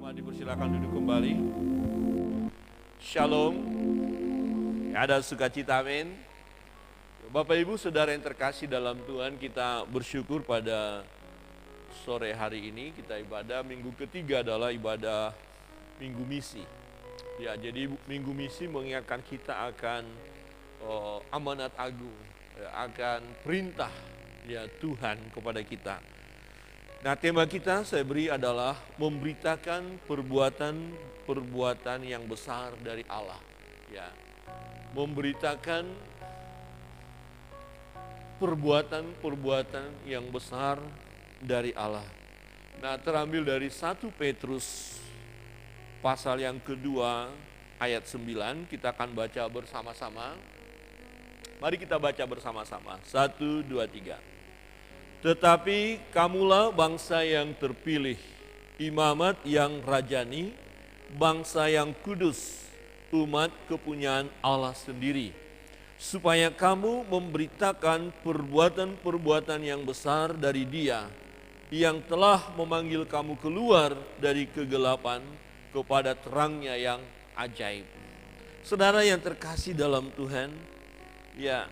Dipersilakan duduk kembali. Shalom. Ada sukacita, amin. Bapak Ibu Saudara yang terkasih dalam Tuhan, kita bersyukur pada sore hari ini kita ibadah minggu ketiga adalah ibadah Minggu Misi. Ya, jadi Minggu Misi mengingatkan kita akan amanat agung, akan perintah ya Tuhan kepada kita. Nah, tema kita saya beri adalah memberitakan perbuatan yang besar dari Allah. Ya, memberitakan perbuatan yang besar dari Allah. Nah, terambil dari 1 Petrus pasal yang kedua ayat 9, kita akan baca bersama-sama. Mari kita baca bersama-sama. 1, 2, 3. Tetapi kamulah bangsa yang terpilih, imamat yang rajani, bangsa yang kudus, umat kepunyaan Allah sendiri, supaya kamu memberitakan perbuatan-perbuatan yang besar dari Dia, yang telah memanggil kamu keluar dari kegelapan kepada terangnya yang ajaib. Saudara yang terkasih dalam Tuhan, ya,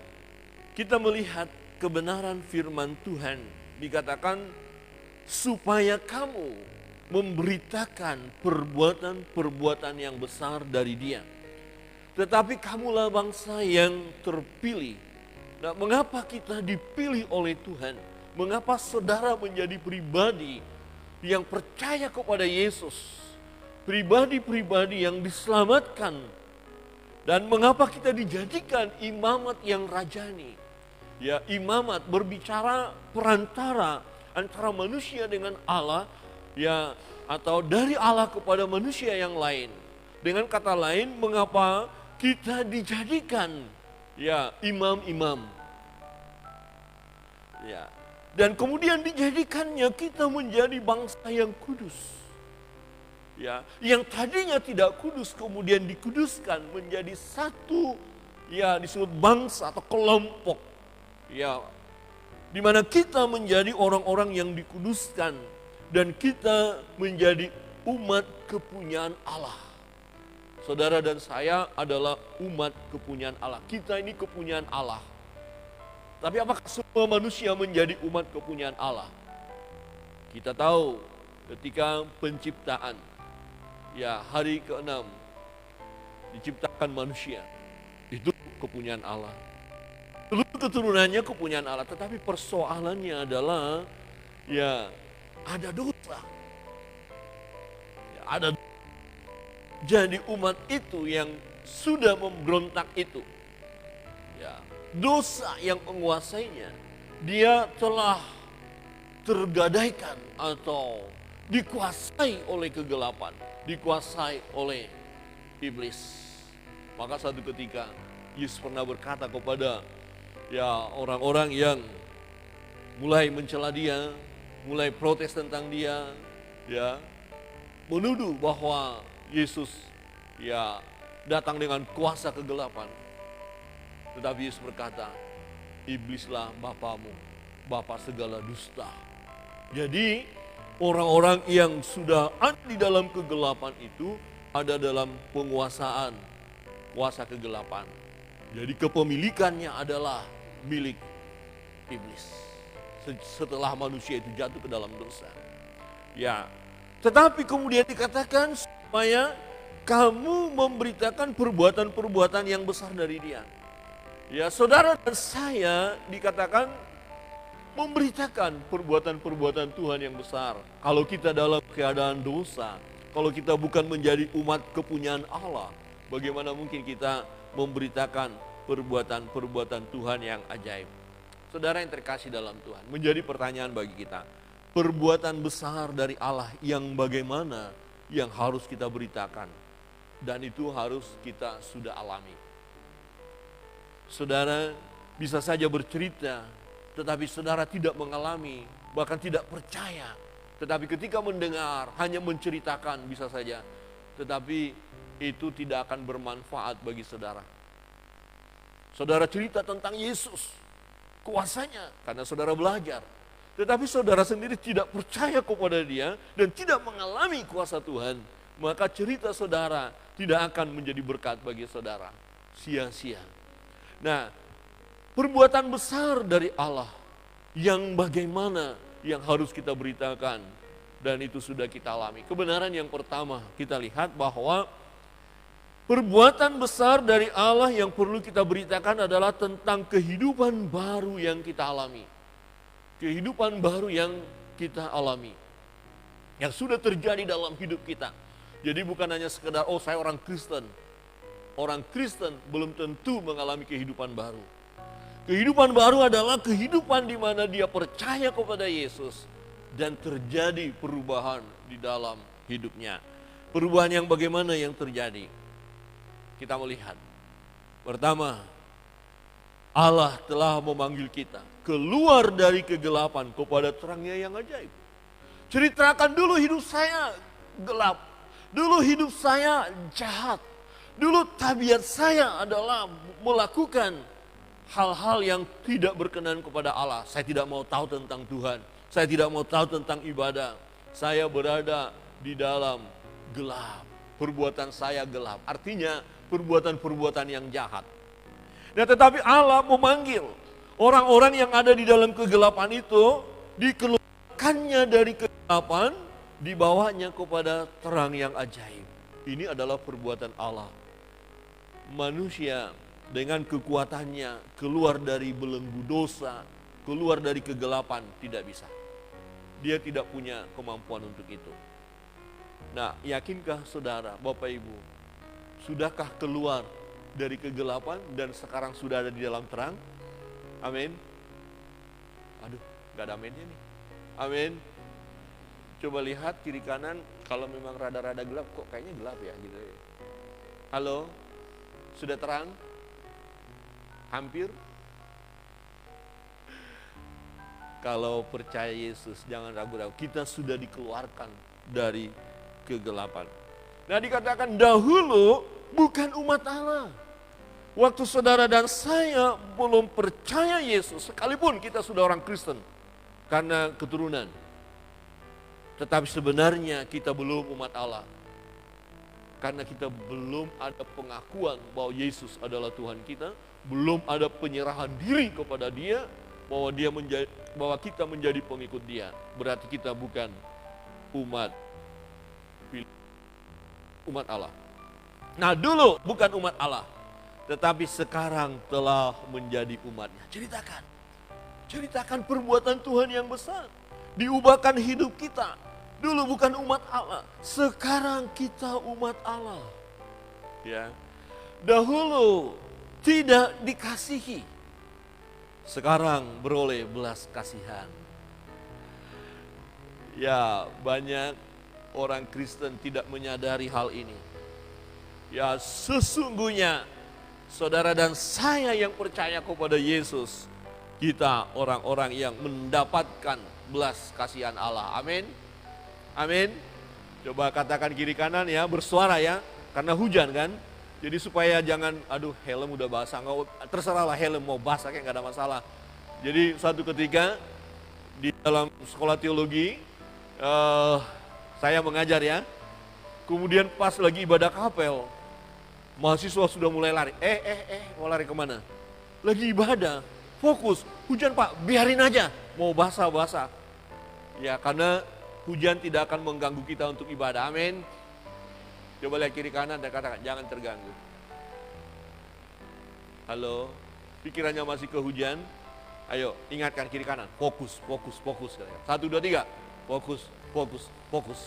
kita melihat kebenaran firman Tuhan, dikatakan supaya kamu memberitakan perbuatan-perbuatan yang besar dari Dia. Tetapi kamulah bangsa yang terpilih. Nah, mengapa kita dipilih oleh Tuhan? Mengapa saudara menjadi pribadi yang percaya kepada Yesus? Pribadi-pribadi yang diselamatkan. Dan mengapa kita dijadikan imamat yang rajani? Ya, imamat berbicara perantara antara manusia dengan Allah, ya, atau dari Allah kepada manusia yang lain. Dengan kata lain, mengapa kita dijadikan ya imam-imam? Ya. Dan kemudian dijadikannya kita menjadi bangsa yang kudus. Ya, yang tadinya tidak kudus kemudian dikuduskan menjadi satu, ya, disebut bangsa atau kelompok. Ya, di mana kita menjadi orang-orang yang dikuduskan dan kita menjadi umat kepunyaan Allah. Saudara dan saya adalah umat kepunyaan Allah. Kita ini kepunyaan Allah. Tapi apakah semua manusia menjadi umat kepunyaan Allah? Kita tahu ketika penciptaan, ya, hari ke-6 diciptakan manusia, itu kepunyaan Allah. Seluruh keturunannya kepunyaan Allah, tetapi persoalannya adalah ya ada dosa. Ya, ada dosa. Jadi umat itu yang sudah memberontak itu, ya, dosa yang menguasainya, dia telah tergadaikan atau dikuasai oleh kegelapan, dikuasai oleh iblis. Maka satu ketika Yesus pernah berkata kepada ya orang-orang yang mulai mencela dia, mulai protes tentang dia, ya, menuduh bahwa Yesus ya datang dengan kuasa kegelapan. Tetapi Yesus berkata, iblislah bapamu, bapa segala dusta. Jadi orang-orang yang sudah ada di dalam kegelapan itu ada dalam penguasaan kuasa kegelapan. Jadi kepemilikannya adalah milik iblis setelah manusia itu jatuh ke dalam dosa. Ya, tetapi kemudian dikatakan supaya kamu memberitakan perbuatan-perbuatan yang besar dari Dia. Ya, saudara dan saya dikatakan memberitakan perbuatan-perbuatan Tuhan yang besar. Kalau kita dalam keadaan dosa, kalau kita bukan menjadi umat kepunyaan Allah, bagaimana mungkin kita memberitakan perbuatan-perbuatan Tuhan yang ajaib? Saudara yang terkasih dalam Tuhan, menjadi pertanyaan bagi kita, perbuatan besar dari Allah yang bagaimana yang harus kita beritakan, dan itu harus kita sudah alami. Saudara bisa saja bercerita, tetapi saudara tidak mengalami, bahkan tidak percaya. Tetapi ketika mendengar, hanya menceritakan bisa saja, tetapi itu tidak akan bermanfaat bagi saudara. Saudara cerita tentang Yesus, kuasanya, karena saudara belajar. tetapi saudara sendiri tidak percaya kepada dia dan tidak mengalami kuasa Tuhan, maka cerita saudara tidak akan menjadi berkat bagi saudara. Sia-sia. Nah, perbuatan besar dari Allah yang bagaimana yang harus kita beritakan, dan itu sudah kita alami. Kebenaran yang pertama kita lihat bahwa perbuatan besar dari Allah yang perlu kita beritakan adalah tentang kehidupan baru yang kita alami. Kehidupan baru yang kita alami, yang sudah terjadi dalam hidup kita. Jadi bukan hanya sekedar, oh saya orang Kristen. Orang Kristen belum tentu mengalami kehidupan baru. Kehidupan baru adalah kehidupan di mana dia percaya kepada Yesus dan terjadi perubahan di dalam hidupnya. Perubahan yang bagaimana yang terjadi? Kita melihat. Pertama, Allah telah memanggil kita keluar dari kegelapan kepada terangnya yang ajaib. Ceritakan dulu hidup saya gelap. Dulu hidup saya jahat. Dulu tabiat saya adalah melakukan hal-hal yang tidak berkenan kepada Allah. Saya tidak mau tahu tentang Tuhan. Saya tidak mau tahu tentang ibadah. Saya berada di dalam gelap. Perbuatan saya gelap. Artinya perbuatan-perbuatan yang jahat. Nah, tetapi Allah memanggil orang-orang yang ada di dalam kegelapan itu, dikeluarkannya dari kegelapan, dibawanya kepada terang yang ajaib. Ini adalah perbuatan Allah. Manusia dengan kekuatannya keluar dari belenggu dosa, keluar dari kegelapan tidak bisa. Dia tidak punya kemampuan untuk itu. Nah, yakinkah saudara, Bapak Ibu, sudahkah keluar dari kegelapan dan sekarang sudah ada di dalam terang? Amin. Aduh, gak ada aminnya nih. Amin. Coba lihat kiri kanan, kalau memang rada-rada gelap, kok kayaknya gelap ya gitu ya. Halo, sudah terang? Hampir? Kalau percaya Yesus, jangan ragu-ragu, kita sudah dikeluarkan dari kegelapan. Nah, dikatakan dahulu bukan umat Allah. Waktu saudara dan saya belum percaya Yesus, sekalipun kita sudah orang Kristen karena keturunan, tetapi sebenarnya kita belum umat Allah. Karena kita belum ada pengakuan bahwa Yesus adalah Tuhan kita, belum ada penyerahan diri kepada Dia, bahwa kita menjadi pengikut Dia. Berarti kita bukan umat Allah. Nah, dulu bukan umat Allah, tetapi sekarang telah menjadi umatnya. Ceritakan perbuatan Tuhan yang besar. Diubahkan hidup kita. Dulu bukan umat Allah, sekarang kita umat Allah. Ya. Dahulu tidak dikasihi, sekarang beroleh belas kasihan. Ya, banyak orang Kristen tidak menyadari hal ini. Ya, sesungguhnya saudara dan saya yang percaya kepada Yesus, kita orang-orang yang mendapatkan belas kasihan Allah. Amin. Amin. Coba katakan kiri kanan ya, bersuara ya, karena hujan kan. Jadi supaya jangan, aduh helm udah basah, terserahlah helm mau basah kayak gak ada masalah. Jadi suatu ketika di dalam sekolah teologi, saya mengajar ya. Kemudian pas lagi ibadah kapel, mahasiswa sudah mulai lari. Mau lari kemana? Lagi ibadah, fokus. Hujan Pak, biarin aja, mau basah-basah. Ya, karena hujan tidak akan mengganggu kita untuk ibadah, amin. Coba lihat kiri kanan dan katakan, jangan terganggu. Halo, pikirannya masih ke hujan? Ayo, ingatkan kiri kanan, fokus. 1, 2, 3, fokus.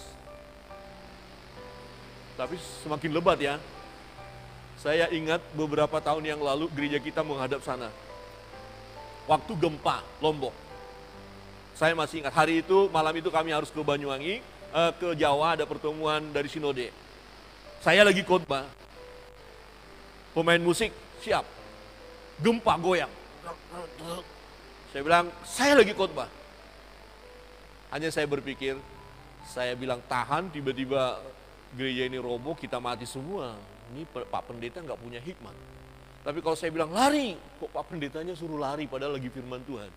Tapi semakin lebat ya. Saya ingat beberapa tahun yang lalu gereja kita menghadap sana. Waktu gempa Lombok. Saya masih ingat hari itu, malam itu kami harus ke Banyuwangi, ke Jawa, ada pertemuan dari Sinode. Saya lagi khotbah, pemain musik siap, gempa goyang. Saya bilang, saya lagi khotbah. Hanya saya berpikir, saya bilang tahan, tiba-tiba gereja ini roboh, kita mati semua. Ini Pak Pendeta nggak punya hikmat. Tapi kalau saya bilang lari, kok Pak Pendetanya suruh lari padahal lagi firman Tuhan.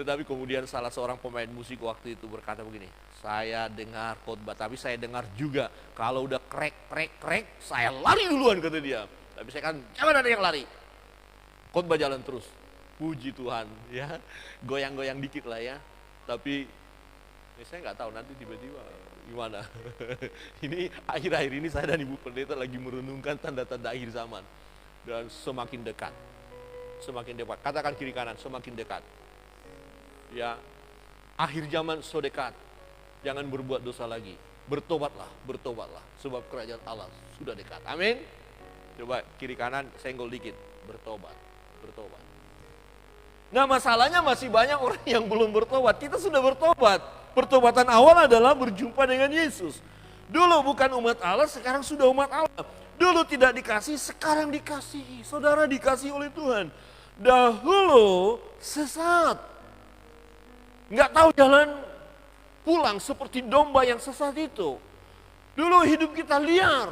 Tetapi kemudian salah seorang pemain musik waktu itu berkata begini, saya dengar khotbah, tapi saya dengar juga kalau udah krek, saya lari duluan, kata dia. Tapi saya kan jangan ada yang lari. Khotbah jalan terus. Puji Tuhan, ya. Goyang-goyang dikit lah ya. Tapi saya nggak tahu nanti tiba-tiba gimana. Ini akhir-akhir ini saya dan Ibu Pendeta lagi merenungkan tanda-tanda akhir zaman. Dan semakin dekat. Semakin dekat. Katakan kiri kanan, semakin dekat. Ya, akhir zaman so dekat. Jangan berbuat dosa lagi. Bertobatlah, bertobatlah. Sebab kerajaan Allah sudah dekat. Amin. Coba kiri kanan senggol dikit. Bertobat, bertobat. Nah, masalahnya masih banyak orang yang belum bertobat. Kita sudah bertobat. Pertobatan awal adalah berjumpa dengan Yesus. Dulu bukan umat Allah, sekarang sudah umat Allah. Dulu tidak dikasih, sekarang dikasihi. Saudara dikasih oleh Tuhan. Dahulu sesat. Nggak tahu jalan pulang seperti domba yang sesat itu. Dulu hidup kita liar,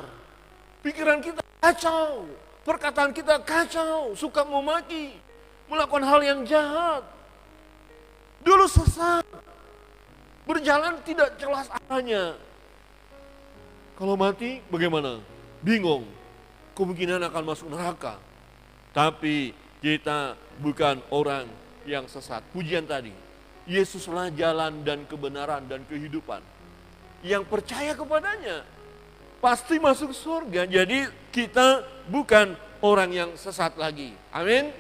pikiran kita kacau, perkataan kita kacau, suka memaki, melakukan hal yang jahat. Dulu sesat, berjalan tidak jelas arahnya. Kalau mati bagaimana? Bingung, kemungkinan akan masuk neraka. Tapi kita bukan orang yang sesat. Pujian tadi. Yesuslah jalan dan kebenaran dan kehidupan. Yang percaya kepadanya pasti masuk surga. Jadi kita bukan orang yang sesat lagi. Amin.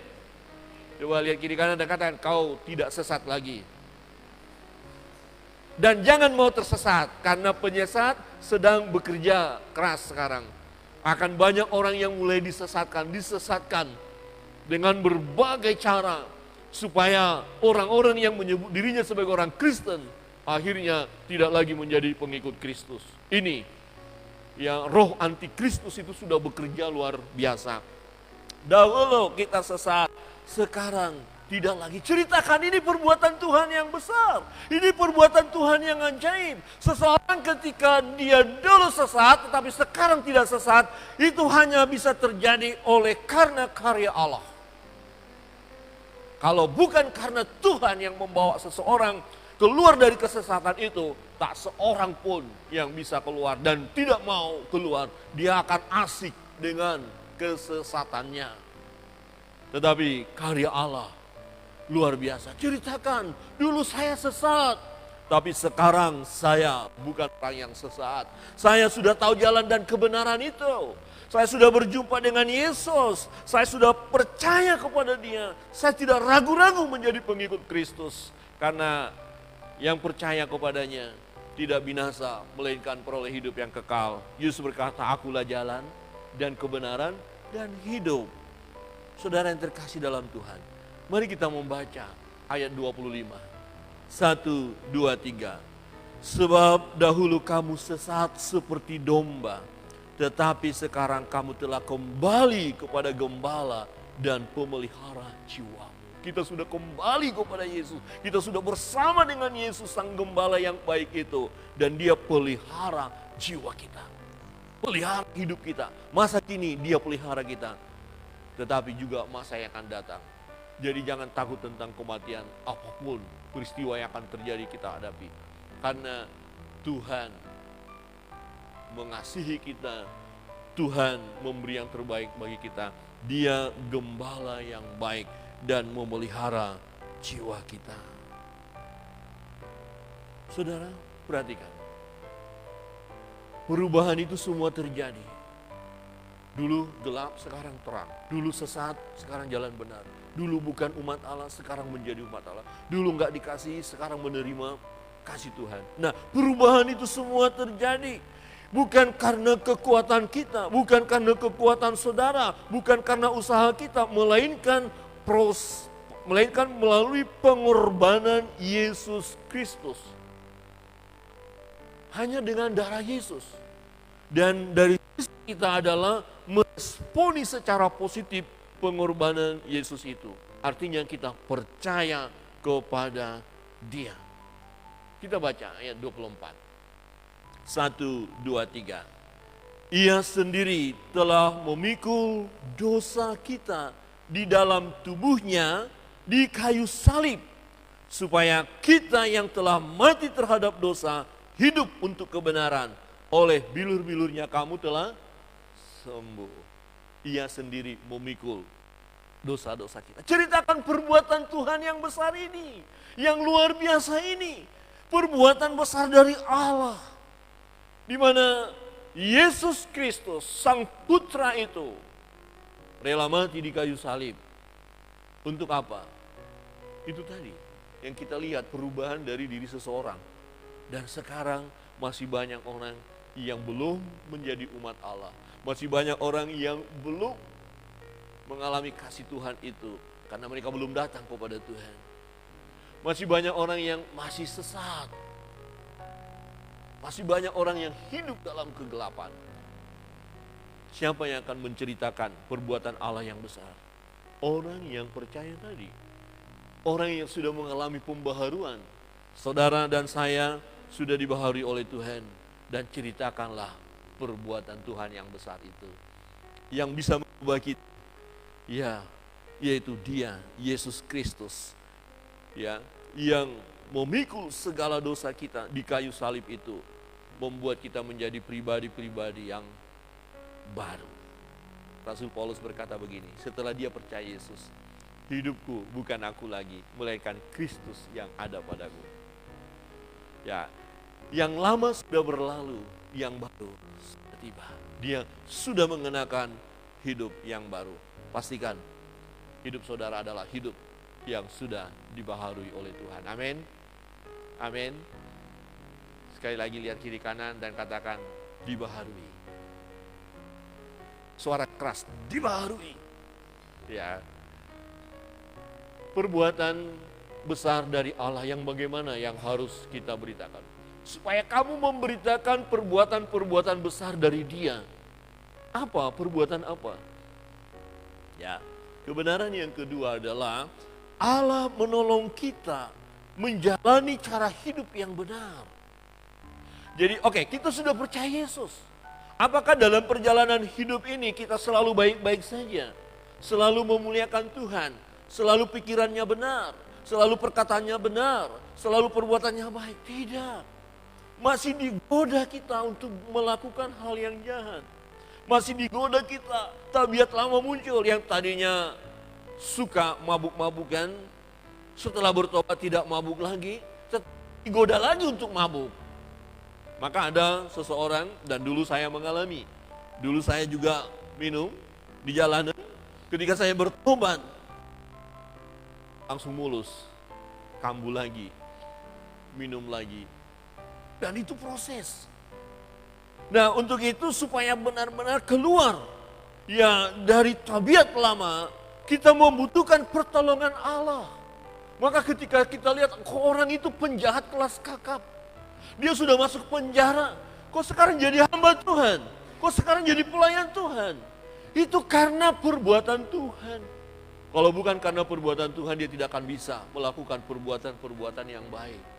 Coba lihat kiri kanan dan katakan, kau tidak sesat lagi. Dan jangan mau tersesat, karena penyesat sedang bekerja keras sekarang. Akan banyak orang yang mulai disesatkan dengan berbagai cara. Supaya orang-orang yang menyebut dirinya sebagai orang Kristen akhirnya tidak lagi menjadi pengikut Kristus. Ini yang roh antikristus itu sudah bekerja luar biasa. Dahulu kita sesat, sekarang tidak lagi. Ceritakan ini perbuatan Tuhan yang besar. Ini perbuatan Tuhan yang ajaib. Seseorang ketika dia dulu sesat tetapi sekarang tidak sesat, itu hanya bisa terjadi oleh karena karya Allah. Kalau bukan karena Tuhan yang membawa seseorang keluar dari kesesatan itu, tak seorang pun yang bisa keluar dan tidak mau keluar. Dia akan asik dengan kesesatannya. Tetapi karya Allah luar biasa. Ceritakan, dulu saya sesat, tapi sekarang saya bukan orang yang sesat. Saya sudah tahu jalan dan kebenaran itu. Saya sudah berjumpa dengan Yesus. Saya sudah percaya kepada Dia. Saya tidak ragu-ragu menjadi pengikut Kristus. Karena yang percaya kepadanya tidak binasa, melainkan peroleh hidup yang kekal. Yesus berkata, akulah jalan dan kebenaran dan hidup. Saudara yang terkasih dalam Tuhan, mari kita membaca ayat 25. 1, 2, 3. Sebab dahulu kamu sesat seperti domba, tetapi sekarang kamu telah kembali kepada Gembala dan pemelihara jiwamu. Kita sudah kembali kepada Yesus. Kita sudah bersama dengan Yesus Sang Gembala yang baik itu. Dan Dia pelihara jiwa kita. Pelihara hidup kita. Masa kini Dia pelihara kita. Tetapi juga masa yang akan datang. Jadi jangan takut tentang kematian. Apapun peristiwa yang akan terjadi kita hadapi. Karena Tuhan mengasihi kita, Tuhan memberi yang terbaik bagi kita. Dia gembala yang baik dan memelihara jiwa kita. Saudara, perhatikan. Perubahan itu semua terjadi. Dulu gelap, sekarang terang. Dulu sesat, sekarang jalan benar. Dulu bukan umat Allah, sekarang menjadi umat Allah. Dulu enggak dikasihi, sekarang menerima kasih Tuhan. Nah, perubahan itu semua terjadi. Bukan karena kekuatan kita, bukan karena kekuatan saudara, bukan karena usaha kita, melainkan melalui pengorbanan Yesus Kristus. Hanya dengan darah Yesus. Dan dari kita adalah meresponi secara positif pengorbanan Yesus itu. Artinya kita percaya kepada Dia. Kita baca ayat 24. 1, 2, 3. Ia sendiri telah memikul dosa kita di dalam tubuhnya di kayu salib, supaya kita yang telah mati terhadap dosa hidup untuk kebenaran. Oleh bilur-bilurnya kamu telah sembuh. Ia sendiri memikul dosa-dosa kita. Ceritakan perbuatan Tuhan yang besar ini, yang luar biasa ini. Perbuatan besar dari Allah, di mana Yesus Kristus, Sang Putra itu, rela mati di kayu salib. Untuk apa? Itu tadi yang kita lihat, perubahan dari diri seseorang. Dan sekarang masih banyak orang yang belum menjadi umat Allah. Masih banyak orang yang belum mengalami kasih Tuhan itu karena mereka belum datang kepada Tuhan. Masih banyak orang yang masih sesat. Masih banyak orang yang hidup dalam kegelapan. Siapa yang akan menceritakan perbuatan Allah yang besar? Orang yang percaya tadi. Orang yang sudah mengalami pembaharuan. Saudara dan saya sudah dibaharui oleh Tuhan. Dan ceritakanlah perbuatan Tuhan yang besar itu. Yang bisa mengubah kita. Ya, yaitu Dia, Yesus Kristus. Ya, yang memikul segala dosa kita di kayu salib itu, membuat kita menjadi pribadi-pribadi yang baru. Rasul Paulus berkata begini, setelah dia percaya Yesus, hidupku bukan aku lagi, melainkan Kristus yang ada padaku. Ya, yang lama sudah berlalu, yang baru sudah tiba. Dia sudah mengenakan hidup yang baru. Pastikan hidup saudara adalah hidup yang sudah dibaharui oleh Tuhan. Amin. Amin. Sekali lagi lihat kiri kanan dan katakan dibaharui. Suara keras, dibaharui. Ya. Perbuatan besar dari Allah yang bagaimana yang harus kita beritakan. Supaya kamu memberitakan perbuatan-perbuatan besar dari Dia. Apa? Perbuatan apa? Ya. Kebenaran yang kedua adalah Allah menolong kita menjalani cara hidup yang benar. Jadi kita sudah percaya Yesus. Apakah dalam perjalanan hidup ini kita selalu baik-baik saja? Selalu memuliakan Tuhan, selalu pikirannya benar, selalu perkataannya benar, selalu perbuatannya baik? Tidak. Masih digoda kita untuk melakukan hal yang jahat. Masih digoda kita, tabiat lama muncul yang tadinya suka mabuk-mabukan, setelah bertobat tidak mabuk lagi, digoda lagi untuk mabuk. Maka ada seseorang, dan dulu saya mengalami, dulu saya juga minum di jalanan, ketika saya bertobat, langsung mulus, kambuh lagi, minum lagi, dan itu proses. Nah, untuk itu supaya benar-benar keluar ya dari tabiat lama, kita membutuhkan pertolongan Allah. Maka ketika kita lihat orang itu penjahat kelas kakap, dia sudah masuk penjara, kok sekarang jadi hamba Tuhan, kok sekarang jadi pelayan Tuhan. Itu karena perbuatan Tuhan. Kalau bukan karena perbuatan Tuhan, dia tidak akan bisa melakukan perbuatan-perbuatan yang baik.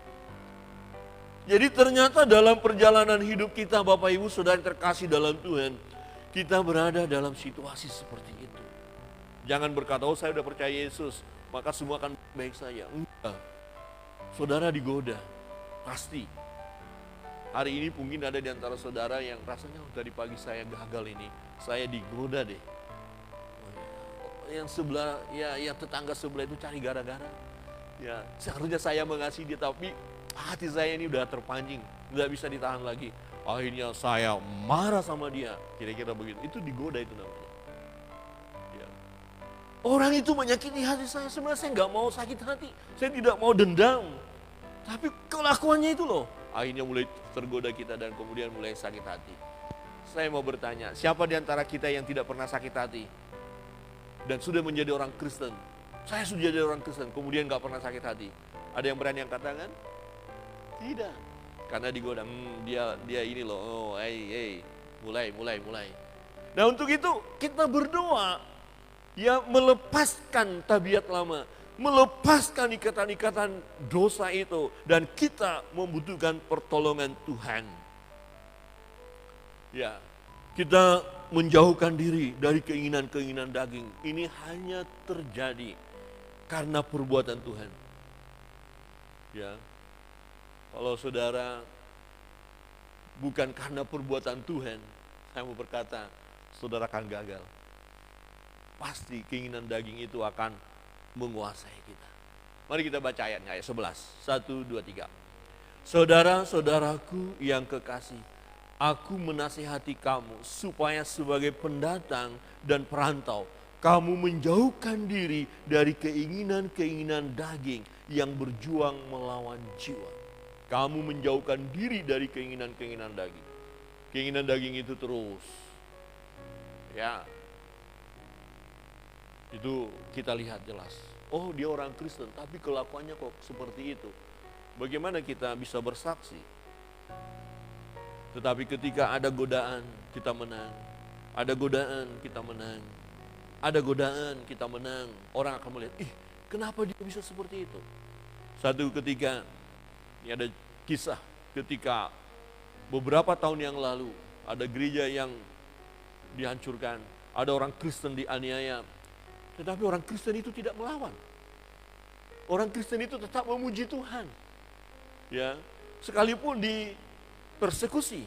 Jadi ternyata dalam perjalanan hidup kita, Bapak Ibu Saudara yang terkasih dalam Tuhan, kita berada dalam situasi seperti itu. Jangan berkata, oh saya sudah percaya Yesus, maka semua akan baik saja. Enggak. Saudara digoda, pasti. Hari ini mungkin ada di antara saudara yang rasanya tadi pagi saya gagal ini, saya digoda deh. Yang sebelah, ya yang tetangga sebelah itu cari gara-gara. Ya, seharusnya saya mengasihi dia, tapi hati saya ini udah terpancing, nggak bisa ditahan lagi. Akhirnya saya marah sama dia, kira-kira begitu. Itu digoda itu namanya. Ya. Orang itu menyakiti hati saya, sebenarnya saya nggak mau sakit hati, saya tidak mau dendam. Tapi kelakuannya itu loh, akhirnya mulai tergoda kita dan kemudian mulai sakit hati. Saya mau bertanya, siapa di antara kita yang tidak pernah sakit hati? Dan sudah menjadi orang Kristen. Saya sudah jadi orang Kristen, kemudian nggak pernah sakit hati. Ada yang berani angkat tangan? Tidak, karena digoda, dia ini loh, mulai. Nah untuk itu kita berdoa, ya melepaskan tabiat lama, melepaskan ikatan-ikatan dosa itu, dan kita membutuhkan pertolongan Tuhan. Ya, kita menjauhkan diri dari keinginan-keinginan daging. Ini hanya terjadi karena perbuatan Tuhan. Ya, kalau saudara bukan karena perbuatan Tuhan, saya mau berkata, saudara akan gagal. Pasti keinginan daging itu akan menguasai kita. Mari kita baca ayatnya, ayat 11. 1, 2, 3. Saudara-saudaraku yang kekasih, aku menasihati kamu supaya sebagai pendatang dan perantau, kamu menjauhkan diri dari keinginan-keinginan daging yang berjuang melawan jiwa. Kamu menjauhkan diri dari keinginan-keinginan daging. Keinginan daging itu terus, ya, itu kita lihat jelas. Oh, dia orang Kristen, tapi kelakuannya kok seperti itu. Bagaimana kita bisa bersaksi? Tetapi ketika ada godaan, kita menang. Ada godaan, kita menang. Ada godaan, kita menang. Orang akan melihat, kenapa dia bisa seperti itu? Satu ketika, ini ada kisah ketika beberapa tahun yang lalu, ada gereja yang dihancurkan. Ada orang Kristen dianiaya. Tetapi orang Kristen itu tidak melawan. Orang Kristen itu tetap memuji Tuhan. Ya, sekalipun dipersekusi.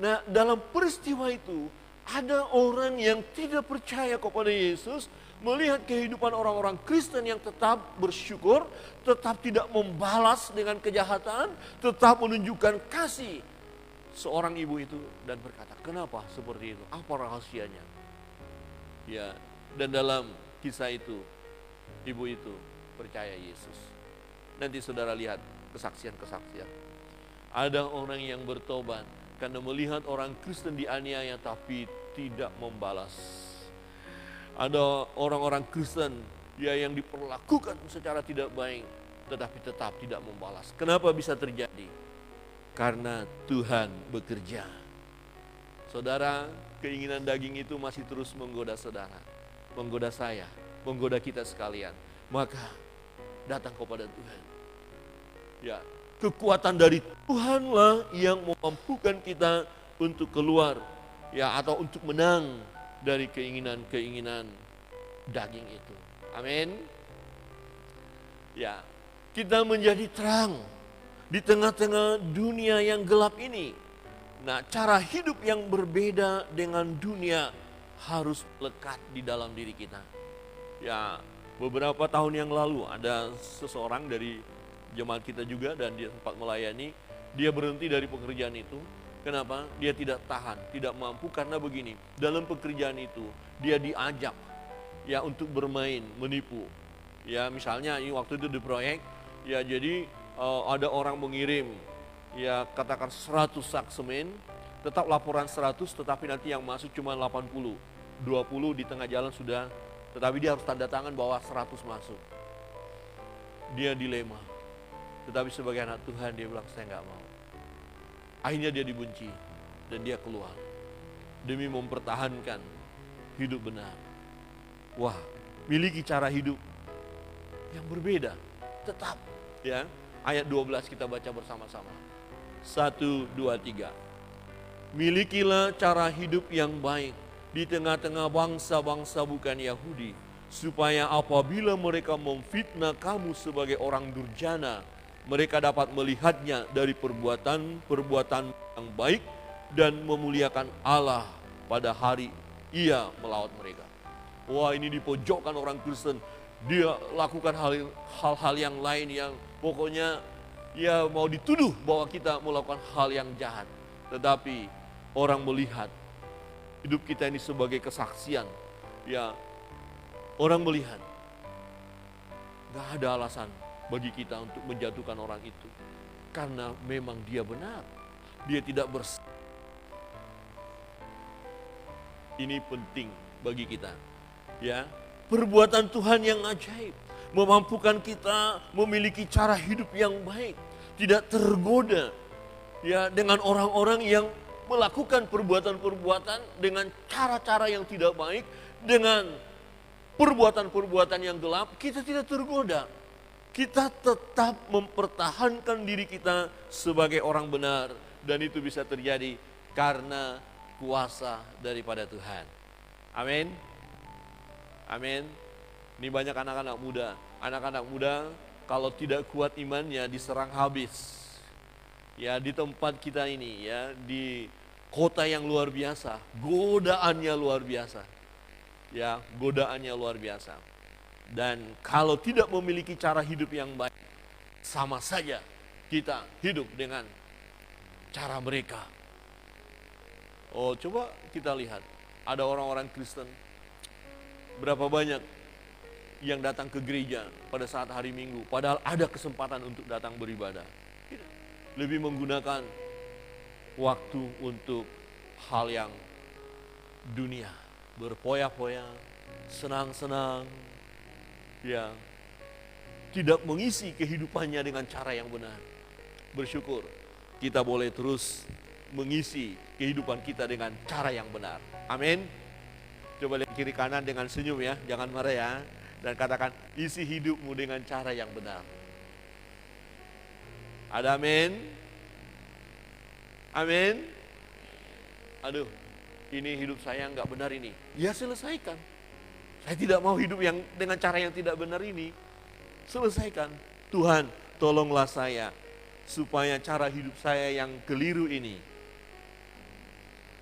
Nah, dalam peristiwa itu ada orang yang tidak percaya kepada Yesus, melihat kehidupan orang-orang Kristen yang tetap bersyukur, tetap tidak membalas dengan kejahatan, tetap menunjukkan kasih. Seorang ibu itu dan berkata, kenapa seperti itu? Apa rahasianya? Ya, dan dalam kisah itu, ibu itu percaya Yesus. Nanti saudara lihat kesaksian-kesaksian. Ada orang yang bertobat karena melihat orang Kristen dianiaya tapi tidak membalas. Ada orang-orang Kristen yang diperlakukan secara tidak baik tetapi tetap tidak membalas. Kenapa bisa terjadi? Karena Tuhan bekerja. Saudara, keinginan daging itu masih terus menggoda saudara, menggoda saya, menggoda kita sekalian. Maka datang kepada Tuhan. Ya, kekuatan dari Tuhanlah yang memampukan kita untuk keluar, ya, atau untuk menang dari keinginan-keinginan daging itu. Amin. Ya, kita menjadi terang di tengah-tengah dunia yang gelap ini. Nah, cara hidup yang berbeda dengan dunia harus lekat di dalam diri kita. Ya, beberapa tahun yang lalu ada seseorang dari jemaat kita juga dan dia sempat melayani. Dia berhenti dari pekerjaan itu. Kenapa? Dia tidak tahan, tidak mampu karena begini. Dalam pekerjaan itu dia diajak ya untuk bermain, menipu. Ya, misalnya ini waktu itu di proyek, ya jadi ada orang mengirim ya katakan 100 sak semen, tetap laporan 100 tetapi nanti yang masuk cuma 80. 20 di tengah jalan sudah, tetapi dia harus tanda tangan bahwa 100 masuk. Dia dilema. Tetapi sebagai anak Tuhan dia bilang saya nggak mau. Akhirnya dia dibenci dan dia keluar demi mempertahankan hidup benar. Wah, miliki cara hidup yang berbeda. Tetap ya. Ayat 12 kita baca bersama-sama. 1, 2, 3. Milikilah cara hidup yang baik di tengah-tengah bangsa-bangsa bukan Yahudi, supaya apabila mereka memfitnah kamu sebagai orang durjana, mereka dapat melihatnya dari perbuatan-perbuatan yang baik dan memuliakan Allah pada hari Ia melawat mereka. Wah, ini dipojokkan orang Kristen. Dia lakukan hal-hal yang lain yang pokoknya ya mau dituduh bahwa kita melakukan hal yang jahat. Tetapi orang melihat hidup kita ini sebagai kesaksian. Ya, orang melihat gak ada alasan bagi kita untuk menjatuhkan orang itu. Karena memang dia benar. Dia tidak bersih. Ini penting bagi kita. Ya, perbuatan Tuhan yang ajaib memampukan kita memiliki cara hidup yang baik, tidak tergoda ya dengan orang-orang yang melakukan perbuatan-perbuatan dengan cara-cara yang tidak baik, dengan perbuatan-perbuatan yang gelap. Kita tidak tergoda. Kita tetap mempertahankan diri kita sebagai orang benar. Dan itu bisa terjadi karena kuasa daripada Tuhan. Amin. Amin. Ini banyak anak-anak muda. Anak-anak muda kalau tidak kuat imannya diserang habis. Ya, di tempat kita ini ya, di kota yang luar biasa, godaannya luar biasa. Ya, godaannya luar biasa. Dan kalau tidak memiliki cara hidup yang baik, sama saja kita hidup dengan cara mereka. Oh, coba kita lihat, ada orang-orang Kristen, berapa banyak yang datang ke gereja pada saat hari Minggu, padahal ada kesempatan untuk datang beribadah. Lebih menggunakan waktu untuk hal yang dunia, berpoya-poya, senang-senang, ya, tidak mengisi kehidupannya dengan cara yang benar. Bersyukur kita boleh terus mengisi kehidupan kita dengan cara yang benar. Amin. Coba lihat kiri kanan dengan senyum ya, jangan marah ya. Dan katakan, isi hidupmu dengan cara yang benar. Ada amin? Amin? Aduh, ini hidup saya nggak benar ini. Ya selesaikan. Saya tidak mau hidup yang dengan cara yang tidak benar ini. Selesaikan. Tuhan, tolonglah saya supaya cara hidup saya yang keliru ini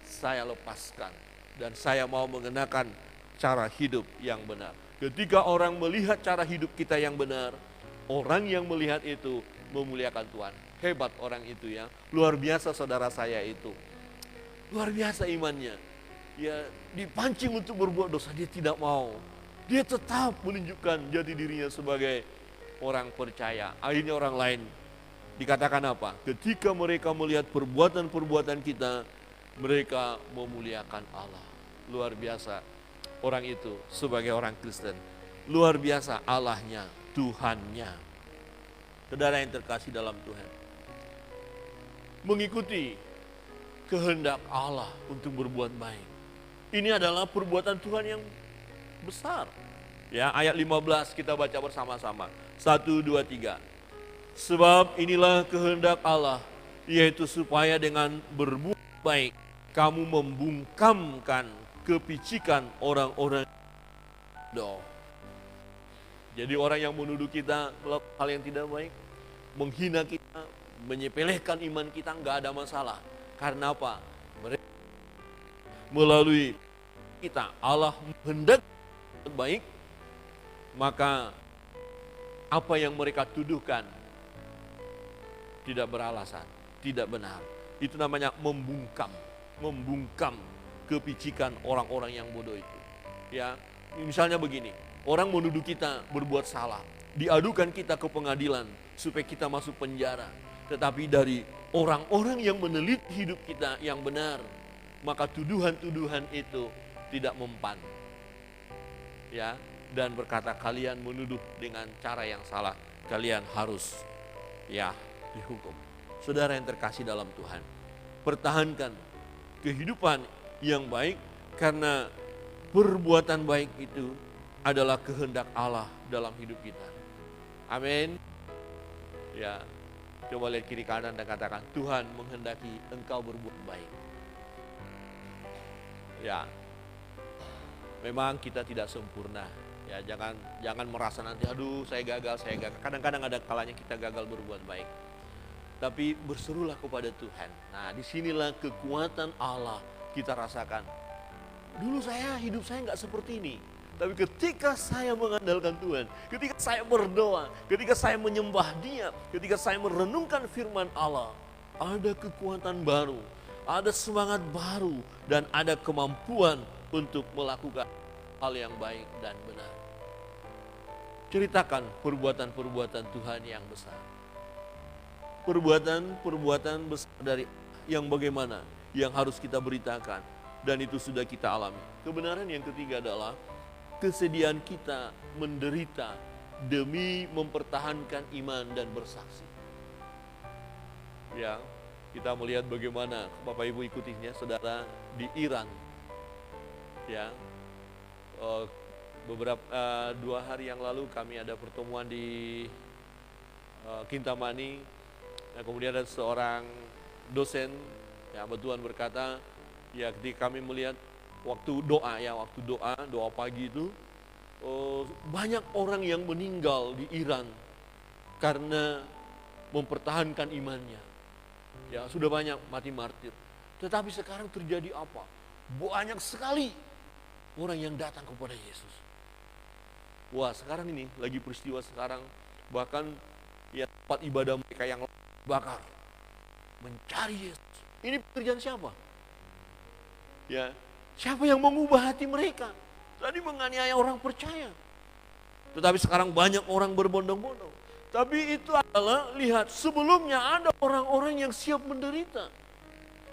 saya lepaskan. Dan saya mau mengenakan cara hidup yang benar. Ketika orang melihat cara hidup kita yang benar, orang yang melihat itu memuliakan Tuhan. Hebat orang itu ya, luar biasa saudara saya itu. Luar biasa imannya. Ya, dipancing untuk berbuat dosa, dia tidak mau. Dia tetap menunjukkan jati dirinya sebagai orang percaya. Akhirnya orang lain dikatakan apa? Ketika mereka melihat perbuatan-perbuatan kita, mereka memuliakan Allah. Luar biasa orang itu sebagai orang Kristen. Luar biasa Allahnya, Tuhannya. Saudara yang terkasih dalam Tuhan, mengikuti kehendak Allah untuk berbuat baik, ini adalah perbuatan Tuhan yang besar. Ya, ayat 15 kita baca bersama-sama. 1, 2, 3. Sebab inilah kehendak Allah, yaitu supaya dengan berbuat baik kamu membungkamkan kepicikan orang-orang bodoh. Jadi orang yang menuduh kita melakukan hal yang tidak baik, menghina kita, menyepelekan iman kita, nggak ada masalah. Karena apa? Mereka melalui kita, Allah hendak baik, maka apa yang mereka tuduhkan tidak beralasan, tidak benar. Itu namanya membungkam kepicikan orang-orang yang bodoh itu. Ya, misalnya begini, orang menuduh kita berbuat salah, diadukan kita ke pengadilan supaya kita masuk penjara. Tetapi dari orang-orang yang meneliti hidup kita yang benar, maka tuduhan-tuduhan itu tidak mempan. Ya, dan berkata kalian menuduh dengan cara yang salah, kalian harus ya dihukum. Saudara yang terkasih dalam Tuhan, pertahankan kehidupan yang baik, karena perbuatan baik itu adalah kehendak Allah dalam hidup kita. Amin. Ya, coba lihat kiri kanan dan katakan, Tuhan menghendaki engkau berbuat baik. Ya, memang kita tidak sempurna. Ya, jangan merasa nanti, aduh saya gagal. Kadang-kadang ada kalanya kita gagal berbuat baik. Tapi berserulah kepada Tuhan. Nah, disinilah kekuatan Allah kita rasakan. Dulu hidup saya nggak seperti ini. Tapi ketika saya mengandalkan Tuhan, ketika saya berdoa, ketika saya menyembah Dia, ketika saya merenungkan firman Allah, ada kekuatan baru, ada semangat baru, dan ada kemampuan untuk melakukan hal yang baik dan benar. Ceritakan perbuatan-perbuatan Tuhan yang besar. Perbuatan-perbuatan besar dari yang bagaimana, yang harus kita beritakan, dan itu sudah kita alami. Kebenaran yang ketiga adalah kesediaan kita menderita demi mempertahankan iman dan bersaksi. Ya, kita melihat bagaimana Bapak Ibu ikutinya, saudara, di Iran. Ya, beberapa 2 hari yang lalu kami ada pertemuan di Kintamani. Nah, kemudian ada seorang dosen, ya, Tuhan berkata, ya ketika kami melihat waktu doa pagi itu, banyak orang yang meninggal di Iran karena mempertahankan imannya. Ya, sudah banyak mati martir. Tetapi sekarang terjadi apa? Banyak sekali orang yang datang kepada Yesus. Wah, sekarang ini lagi peristiwa sekarang, bahkan ya tempat ibadah mereka yang bakar, mencari Yesus. Ini pekerjaan siapa? Ya, siapa yang mengubah hati mereka? Tadi menganiaya orang percaya. Tetapi sekarang banyak orang berbondong-bondong. Tapi itu adalah, lihat, sebelumnya ada orang-orang yang siap menderita.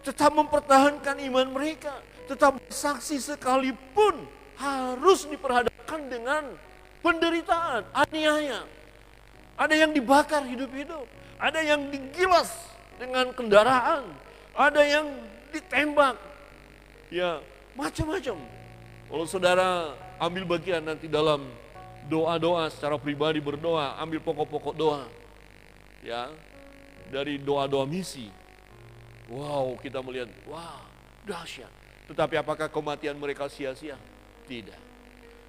Tetap mempertahankan iman mereka. Tetap bersaksi sekalipun harus diperhadapkan dengan penderitaan, aniaya. Ada yang dibakar hidup-hidup. Ada yang digilas dengan kendaraan. Ada yang ditembak. Ya, macam-macam. Kalau saudara ambil bagian nanti dalam doa-doa secara pribadi, berdoa, ambil pokok-pokok doa. Ya, dari doa-doa misi. Wow, kita melihat, wah, dahsyat. Tetapi apakah kematian mereka sia-sia? Tidak.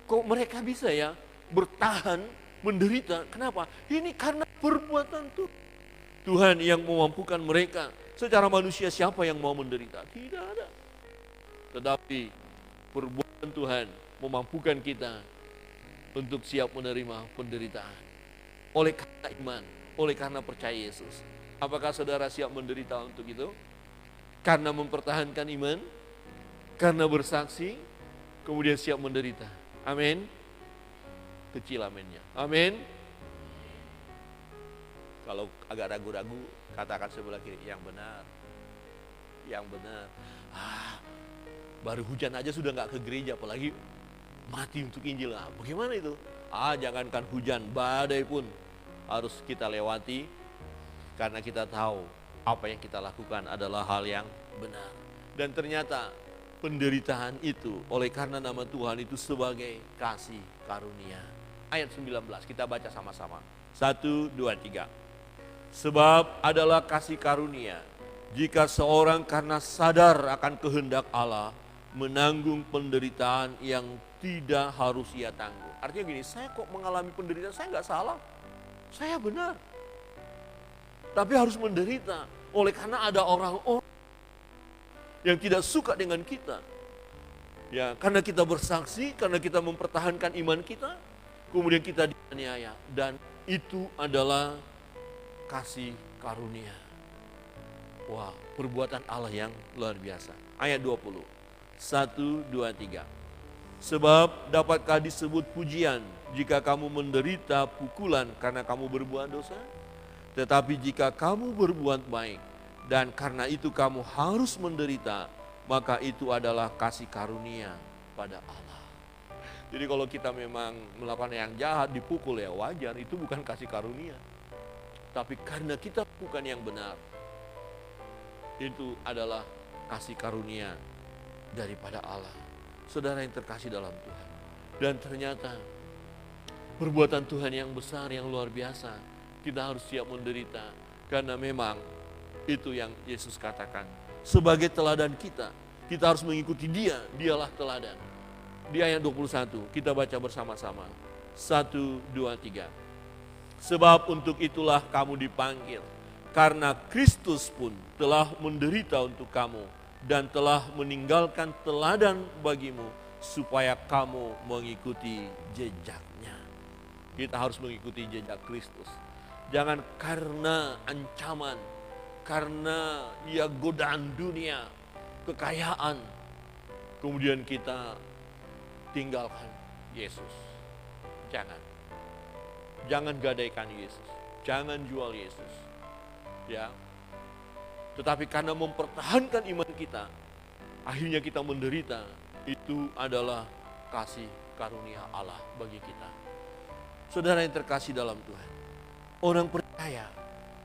Kok mereka bisa ya bertahan, menderita? Kenapa? Ini karena perbuatan Tuhan. Tuhan yang memampukan mereka. Secara manusia siapa yang mau menderita? Tidak ada. Tetapi perbuatan Tuhan memampukan kita untuk siap menerima penderitaan. Oleh karena iman, oleh karena percaya Yesus. Apakah saudara siap menderita untuk itu? Karena mempertahankan iman, karena bersaksi, kemudian siap menderita. Amin. Kecil aminnya. Amin. Kalau agak ragu-ragu, katakan sebelah kiri, yang benar. Yang benar. Baru hujan aja sudah gak ke gereja, apalagi mati untuk Injil. Bagaimana itu? Jangankan hujan, badai pun harus kita lewati, karena kita tahu apa yang kita lakukan adalah hal yang benar. Dan ternyata penderitaan itu oleh karena nama Tuhan itu sebagai kasih karunia. Ayat 19 kita baca sama-sama. 1, 2, 3. Sebab adalah kasih karunia jika seorang karena sadar akan kehendak Allah menanggung penderitaan yang tidak harus ia tanggung. Artinya gini, saya kok mengalami penderitaan, saya nggak salah, saya benar. Tapi harus menderita oleh karena ada orang-orang yang tidak suka dengan kita. Ya, karena kita bersaksi, karena kita mempertahankan iman kita, kemudian kita dianiaya, dan itu adalah kasih karunia. Wah, perbuatan Allah yang luar biasa. Ayat 20. 1, 2, 3. Sebab dapatkah disebut pujian jika kamu menderita pukulan karena kamu berbuat dosa? Tetapi jika kamu berbuat baik dan karena itu kamu harus menderita, maka itu adalah kasih karunia pada Allah. Jadi kalau kita memang melakukan yang jahat, dipukul, ya wajar, itu bukan kasih karunia. Tapi karena kita bukan yang benar, itu adalah kasih karunia daripada Allah. Saudara yang terkasih dalam Tuhan. Dan ternyata perbuatan Tuhan yang besar, yang luar biasa. Kita harus siap menderita. Karena memang itu yang Yesus katakan. Sebagai teladan kita harus mengikuti Dia. Dialah teladan. Di ayat 21 kita baca bersama-sama. 1, 2, 3. Sebab untuk itulah kamu dipanggil. Karena Kristus pun telah menderita untuk kamu dan telah meninggalkan teladan bagimu supaya kamu mengikuti jejaknya. Kita harus mengikuti jejak Kristus. Jangan karena ancaman, karena godaan dunia, kekayaan, kemudian kita tinggalkan Yesus. Jangan gadaikan Yesus, jangan jual Yesus. Ya. Tetapi karena mempertahankan iman kita, akhirnya kita menderita. Itu adalah kasih karunia Allah bagi kita. Saudara yang terkasih dalam Tuhan, orang percaya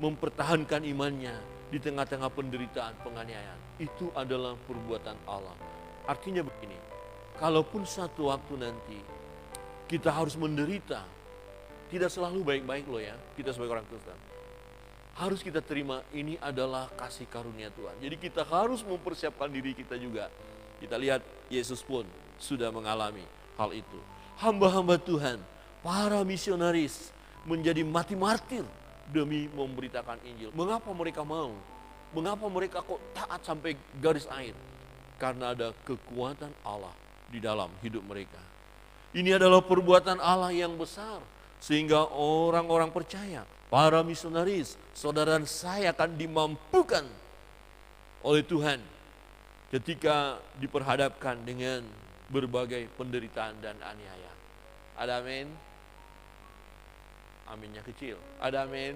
mempertahankan imannya di tengah-tengah penderitaan, penganiayaan, itu adalah perbuatan Allah. Artinya begini, kalaupun satu waktu nanti kita harus menderita, tidak selalu baik-baik loh ya, kita sebagai orang Kristen. Harus kita terima, ini adalah kasih karunia Tuhan. Jadi kita harus mempersiapkan diri kita juga. Kita lihat Yesus pun sudah mengalami hal itu. Hamba-hamba Tuhan, para misionaris, menjadi mati martir demi memberitakan Injil. Mengapa mereka mau? Mengapa mereka kok taat sampai garis akhir? Karena ada kekuatan Allah di dalam hidup mereka. Ini adalah perbuatan Allah yang besar, sehingga orang-orang percaya, para misionaris, saudara saya akan dimampukan oleh Tuhan ketika diperhadapkan dengan berbagai penderitaan dan aniaya. Ada amin? Aminnya kecil. Ada amin?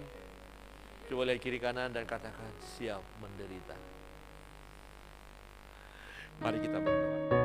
Coba lihat kiri kanan dan katakan siap menderita. Mari kita berdoa.